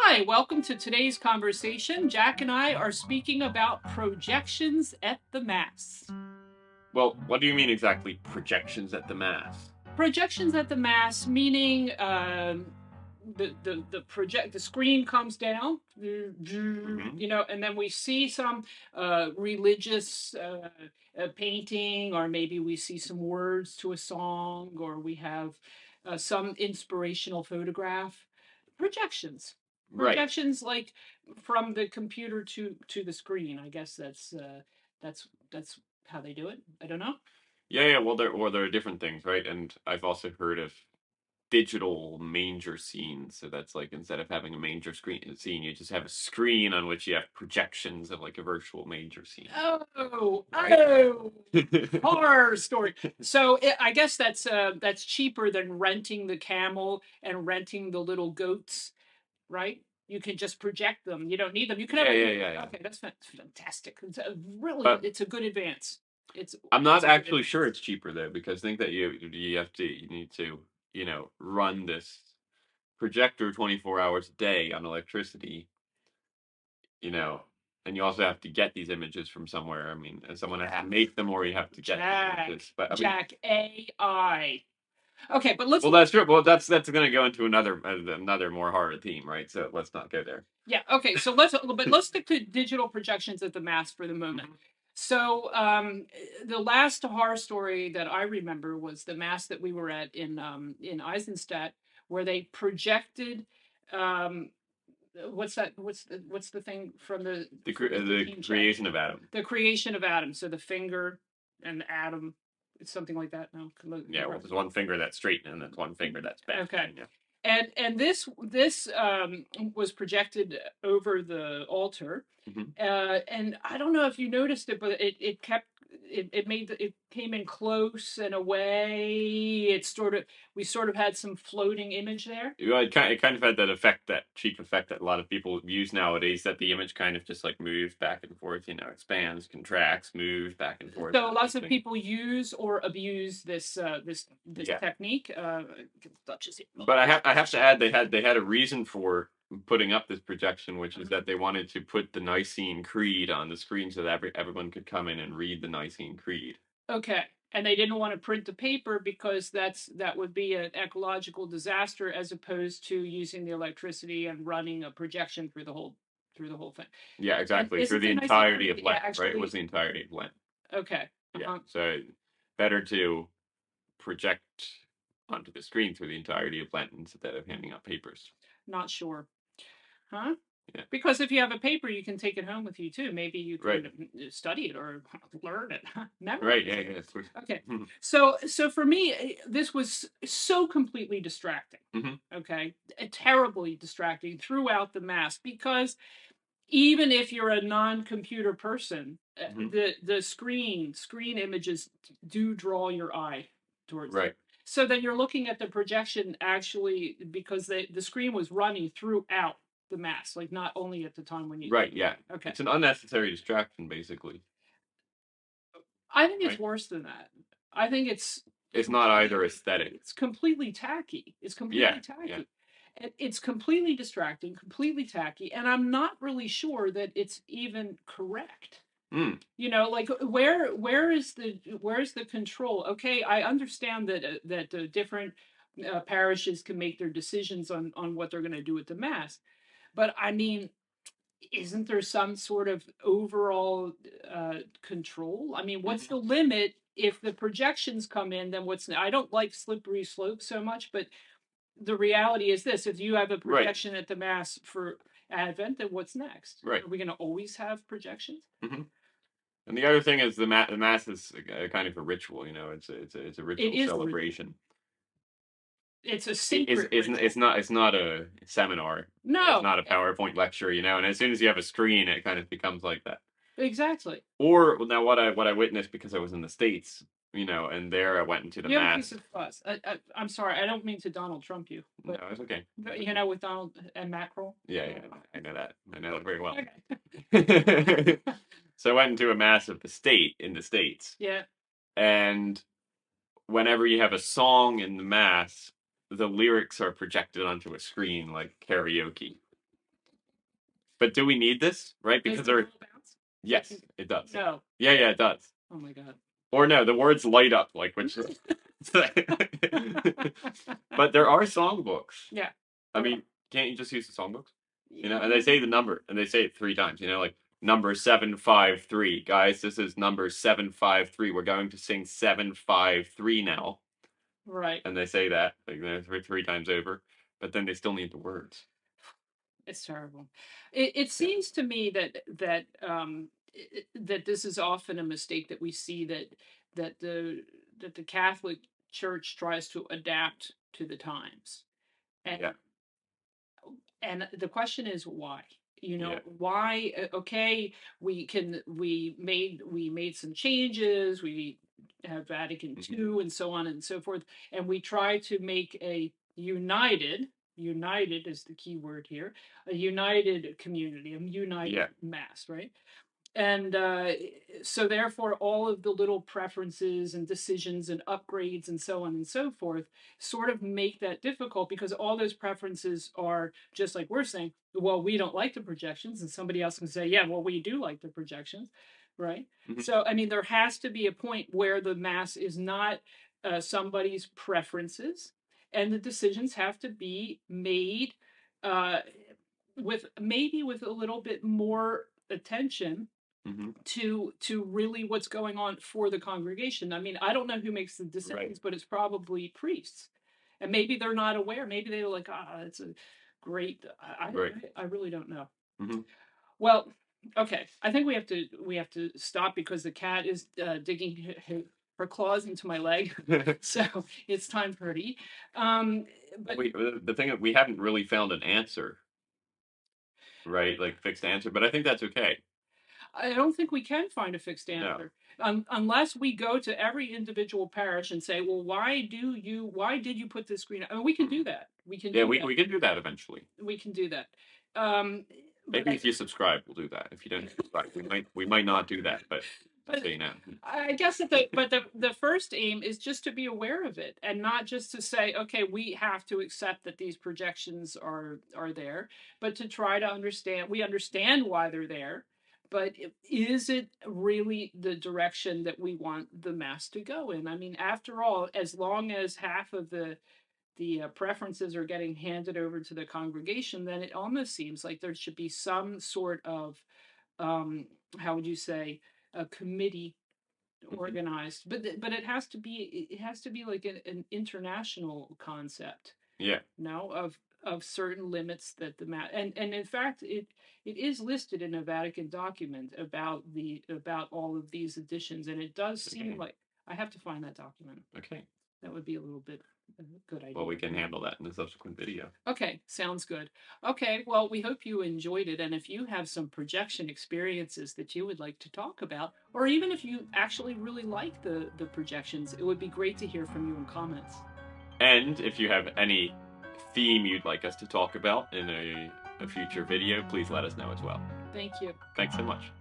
Hi, welcome to today's conversation. Jack and I are speaking about projections at the Mass. Well, what do you mean exactly, projections at the Mass? Projections at the Mass, meaning the screen comes down, Hmm. and then we see some religious painting, or maybe we see some words to a song, or we have some inspirational photograph. Projections. Right. Projections like from the computer to the screen. I guess that's how they do it. I don't know. Yeah. Well, there are different things, right? And I've also heard of digital manger scenes. So that's like instead of having a scene, you just have a screen on which you have projections of like a virtual manger scene, Oh, right? oh, horror story. So I guess that's cheaper than renting the camel and renting the little goats, right? You can just project them. You don't need them. You can have Yeah. okay, that's fantastic. Really, But it's a good advance. I'm not It's a good actually sure advance. it's cheaper though, because think that you need to run this projector 24 hours a day on electricity, you know, and you also have to get these images from somewhere. I mean, and someone has Yeah, to make them, or you have to get these Jack, images. But I mean, Jack AI. Okay, but let's well, look. that's true. Well, that's going to go into another more horror theme, right? So let's not go there. Yeah, okay, so let's stick to digital projections at the Mass for the moment. Mhm. So the last horror story that I remember was the Mass that we were at in Eisenstadt, where they projected um, what's the thing from the The team chat? creation of Adam. The creation of Adam. So the finger and Adam, it's something like that. No, Yeah, well, there's one finger that's straight and there's one finger that's bent. okay. Yeah. And this was projected over the altar, Hmm. and I don't know if you noticed it, but it kept it came in close and away. We sort of had some floating image there. Well, it kind of had that effect, that cheap effect that a lot of people use nowadays, that the image kind of just like moves back and forth, expands, contracts, moves back and forth, So that type lots of of thing. people use or abuse this Yeah. technique. Duchess here. But I have to add, they had a reason for putting up this projection, which is that they wanted to put the Nicene Creed on the screen so that everyone could come in and read the Nicene Creed. Okay. And they didn't want to print the paper because that would be an ecological disaster as opposed to using the electricity and running a projection through the whole thing. Yeah, And exactly. Through isn't the the Nicene entirety of Creed, yeah, Lent, right? It was actually, the entirety of Lent. okay. Yeah. Uh-huh. So better to project onto the screen through the entirety of Lent instead of handing out papers. Not sure. Huh? Yeah. Because if you have a paper, you can take it home with you too. Maybe you Right. can study it or learn it, memorize Right. Yeah. it. Yeah. Of course. Okay. So for me, this was so completely distracting. Hmm. Okay, terribly distracting throughout the Mass because even if you're a non-computer person, Hmm. the screen images do draw your eye towards them. Right. So then you're looking at the projection actually because the screen was running throughout the Mass, like not only at the time when you. Right. Yeah. Okay, It's an unnecessary distraction, basically. I think it's Right. worse than that. I think it's It's not either completely aesthetic. it's completely tacky. It's Yeah. completely Yeah. tacky. It's completely distracting, completely tacky, and I'm not really sure that it's even correct. Mm. Like where's the control? Okay, I understand that different parishes can make their decisions on what they're going to do with the Mass, but I mean, isn't there some sort of overall control? I mean, what's the Hmm. limit? If the projections come in, then what's? I don't like slippery slopes so much, but the reality is this: if you have a Right. projection at the Mass for Advent, then what's next? Right. Are we going to always have projections? Hmm. And the other thing is the mass is a kind of a ritual. It's a It ritual is a ritual. celebration. It's a It's sacred it's ritual. it's not a seminar. It's No, not a PowerPoint lecture. And as soon as you have a screen, it kind of becomes like that. exactly. Or now what I witnessed, because I was in the States, and there I went into the You have a piece mass. of fuzz. I'm sorry. I don't mean to Donald Trump you, No, but it's okay. It's okay. with Donald and Macron. Yeah, I know that. I know that very well. Okay. So I went into a mass of the state in the States, Yeah. and whenever you have a song in the mass, the lyrics are projected onto a screen like karaoke. But do we need this, right? Does Because the they're bell bounce? yes, it does. No. Yeah, it does. Oh my God. Or no, the words light up, like which. But there are songbooks. Yeah. I mean, can't you just use the songbooks? You know, and they say the number, and they say it 3 times. You know, like number 753, guys. This is number 753. We're going to sing 753 now, Right. and they say that like 3 times over. But then they still need the words. It's terrible. It seems to me that this is often a mistake that we see that the Catholic Church tries to adapt to the times, and Yeah, the question is why. You know yeah, why? Okay, we made some changes. We have Vatican hmm II and so on and so forth, and we try to make a united is the key word here, a united community, a united yeah, mass, right? And so therefore all of the little preferences and decisions and upgrades and so on and so forth sort of make that difficult, because all those preferences are just like we're saying, well, we don't like the projections, and somebody else can say, yeah, well, we do like the projections, right? hmm So I mean, there has to be a point where the mass is not somebody's preferences, and the decisions have to be made uh, with a little bit more attention hmm to really what's going on for the congregation. I mean, I don't know who makes the right, decisions, but it's probably priests, and maybe they're not aware. Maybe they're like, ah, it's a great. right. I really don't know. hmm Well, okay, I think we have to stop because the cat is digging her claws into my leg, so it's time for her to eat. Um, but The thing is, we haven't really found an answer, right? Like fixed answer, but I think that's okay. I don't think we can find a fixed No. answer unless we go to every individual parish and say, "Well, why did you put this screen?" I mean, we can Mhm. do that. We can Yeah, do that. we can do that eventually. We can do that. Um, but Maybe if you subscribe, we'll do that. If you don't subscribe, we might not do that, but just but so you know. I guess that the first aim is just to be aware of it, and not just to say, okay, we have to accept that these projections are there, but to try to understand. We understand why they're there, but is it really the direction that we want the mass to go in? I mean, after all, as long as half of the preferences are getting handed over to the congregation, then it almost seems like there should be some sort of um, how would you say, a committee Mhm. organized, but it has to be like an international concept, Yeah. no, of certain limits that the mat and in fact it is listed in a Vatican document about all of these additions, and it does seem Okay. like I have to find that document. Okay. That would be a little bit a good Well, idea. we can handle that in a subsequent video. Okay, sounds good. Okay, well, we hope you enjoyed it. And if you have some projection experiences that you would like to talk about, or even if you actually really like the projections, it would be great to hear from you in comments. And if you have any theme you'd like us to talk about in a future video, please let us know as well. Thank you. Thanks so much.